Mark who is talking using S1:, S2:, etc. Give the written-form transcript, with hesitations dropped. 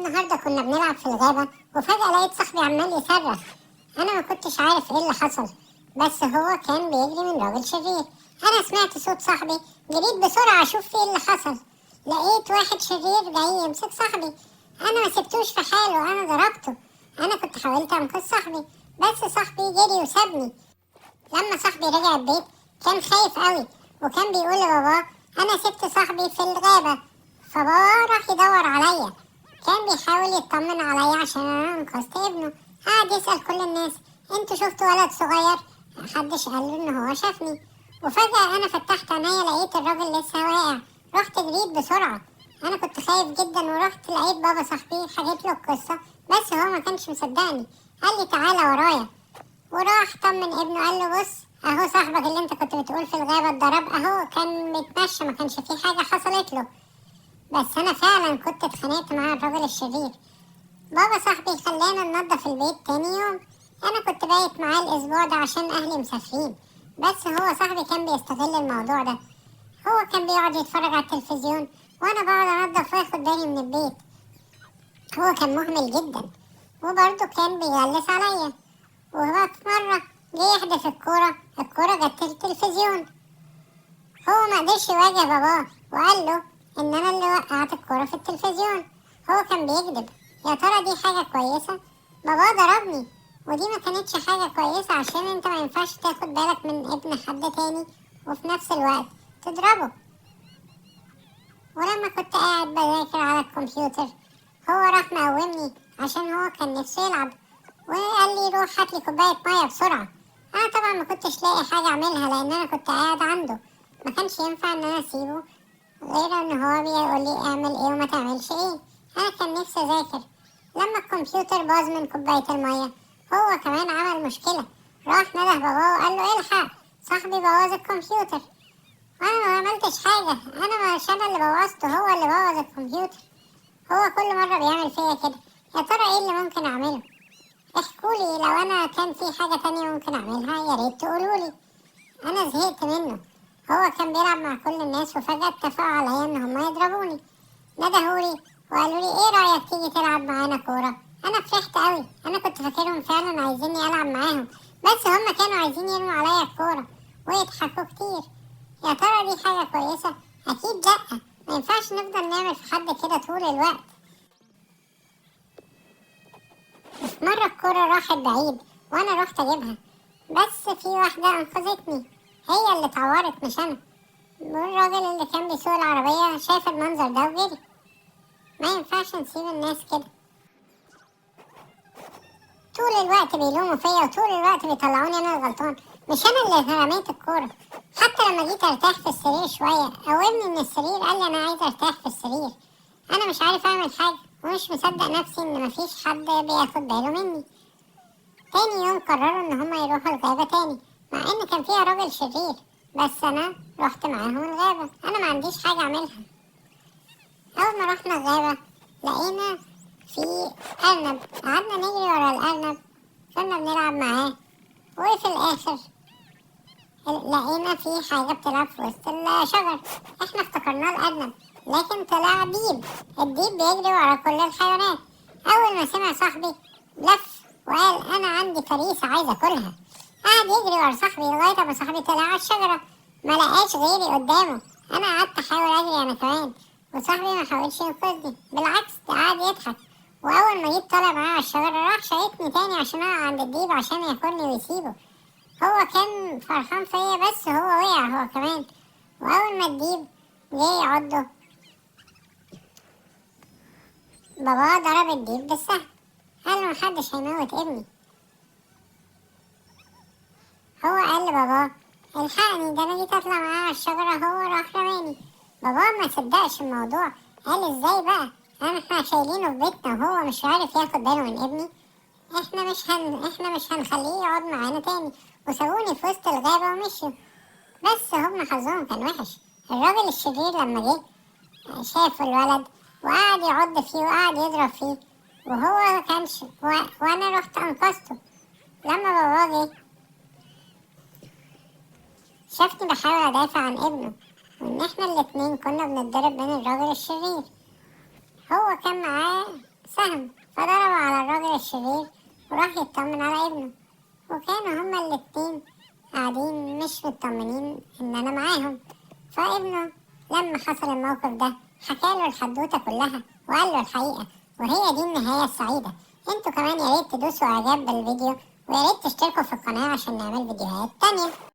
S1: النهارده كنا بنلعب في الغابة وفجأة لقيت صاحبي عمال يصرخ. أنا ما كنتش عارف إيه اللي حصل، بس هو كان بيجري من راجل شرير. أنا سمعت صوت صاحبي، جريت بسرعة أشوف إيه اللي حصل. لقيت واحد شرير جاي يمسك صاحبي. أنا ما سبتوش في حاله، أنا ضربته. أنا كنت حاولت أنقذ صاحبي، بس صاحبي جري وسابني. لما صاحبي رجع البيت كان خايف قوي، وكان بيقول لباباه أنا سبت صاحبي في الغابة. فبابا راح يدور عليا، كان بيحاول يطمن عليا عشان انا انقذت ابنه. قعد يسأل كل الناس انتوا شفتوا ولد صغير؟ محدش قال له ان هو شافني. وفجأة انا فتحت عينيا لقيت الراجل لسه واقع. رحت جريت بسرعة. انا كنت خايف جدا ورحت لقيت بابا صاحبي، حكيت له القصة بس هو ما كانش مصدقني. قال لي تعالى ورايا، وراح طمن ابنه قال له بص اهو صاحبك اللي انت كنت بتقول في الغابة اتضرب اهو، كان بيتمشى ما كانش فيه حاجة حصلت له. بس انا فعلا كنت اتخانقت مع الراجل الشرير. بابا صاحبي خلانا ننضف البيت تاني يوم. انا كنت بايت معاه الاسبوع ده عشان اهلي مسافرين، بس هو صاحبي كان بيستغل الموضوع ده. هو كان بيقعد يتفرج على التلفزيون وانا بقعد انضف واخد بالي من البيت. هو كان مهمل جدا، وبرضه كان بيغلس عليا. وهو في مرة جه يحدف الكورة جت التلفزيون. هو ما قدرش يواجه باباه وقال له ان انا اللي وقعت الكرة في التلفزيون. هو كان بيكذب. يا ترى دي حاجة كويسة؟ بابا ضربني، ودي ما كانتش حاجة كويسة عشان انت ما ينفعش تاخد بالك من ابن حد تاني وفي نفس الوقت تضربه. ولما كنت قاعد بذاكر على الكمبيوتر هو راح مقومني عشان هو كان نفسه يلعب، وقال لي روح هاتلي كوباية مية بسرعة. انا طبعا ما كنتش لاقي حاجة اعملها لان انا كنت قاعد عنده. ما كانش ينفع ان انا اسيبه غير ان هو بيقول لي اعمل ايه وما تعملش ايه. انا كان نفسي اذاكر. لما الكمبيوتر باظ من كوباية المية هو كمان عمل مشكلة. راح نده باباه وقال له الحق صاحبي بوظ الكمبيوتر. انا ما عملتش حاجة، انا مش انا اللي بوظته، هو اللي بوظ الكمبيوتر. هو كل مرة بيعمل فيا كده. يا ترى ايه اللي ممكن اعمله؟ احكولي لو انا كان في حاجة تانية ممكن اعملها يا ريت تقولولي. انا زهقت منه. هو كان بيلعب مع كل الناس وفجأة اتفقوا عليا ان هما يضربوني. ندهولي وقالوا لي ايه رأيك تيجي تلعب معانا كورة؟ انا فرحت قوي. انا كنت فاكرهم فعلا عايزيني العب معاهم، بس هما كانوا عايزين يرموا عليا الكورة ويضحكوا كتير. يا ترى دي حاجة كويسة؟ اكيد لأ. ما ينفعش نفضل نعمل في حد كده طول الوقت. في مرة الكورة راحت بعيد وانا رحت اجيبها، بس في واحدة انقذتني. هي اللي اتعورت مش انا. والراجل اللي كان بيسوق العربية شاف المنظر ده وجري. ما ينفعش نسيب الناس كده طول الوقت بيلوموا فيا وطول الوقت بيطلعوني انا الغلطان. مش انا اللي رميت الكورة. حتى لما جيت ارتاح في السرير شوية قومني من السرير قال لي انا عايز ارتاح في السرير. انا مش عارف اعمل حاجة ومش مصدق نفسي ان مفيش حد بياخد باله مني. تاني يوم قرروا ان هما يروحوا الغابة تاني، مع ان كان فيها راجل شرير، بس انا رحت معاهم الغابة. انا ما عنديش حاجة اعملها. اول ما رحنا الغابة لقينا في ارنب. قعدنا نجري ورا الارنب، كنا بنلعب معاه. وفي الاخر لقينا في حاجة بتلعب في وسط الشجر. احنا افتكرناه الارنب لكن طلع ديب. الديب بيجري ورا كل الحيوانات. اول ما سمع صاحبي لف وقال انا عندي فريسة عايز اكلها. قعد يجري ورا صاحبي لغاية ما صاحبي طلع على الشجرة. ما لقاش غيري قدامه. انا قعدت احاول اجري انا كمان، وصاحبي ما حاولش ينقذني، بالعكس ده قعد يضحك. واول ما جيت طالع معاه على الشجرة راح شايطني تاني عشان اقع عند الديب عشان ياكلني ويسيبه. هو كان فرحان فيا بس هو وقع هو كمان. واول ما الديب جه يعضه بابا ضرب الديب بالسهم. قال له محدش هيموت ابني. هو قال لبابا الحقني ده انا جيت اطلع معاه على الشجرة هو راح رماني. بابا ما صدقش الموضوع. قال ازاي بقى احنا شايلينه في بيتنا وهو مش عارف ياخد باله من ابني؟ احنا مش هنخليه يقعد معانا تاني. وسابوني في وسط الغابة ومشوا. بس هم حظهم كان وحش. الراجل الشرير لما جه شاف الولد وقعد يعض فيه وقعد يضرب فيه، وهو كانش وانا رحت انقذته. لما بابا جه شافني بحاول ادافع عن ابنه، وان احنا الاتنين كنا بنتضرب من الراجل الشرير. هو كان معاه سهم، فضربوا على الراجل الشرير وراح يطمن على ابنه. وكانوا هما الاتنين قاعدين مش مطمنين إن أنا معاهم. فابنه لما حصل الموقف ده حكاله الحدوتة كلها وقال له الحقيقة، وهي دي النهاية السعيدة. انتوا كمان ياريت تدوسوا إعجاب بالفيديو، وياريت تشتركوا في القناة عشان نعمل فيديوهات تانية.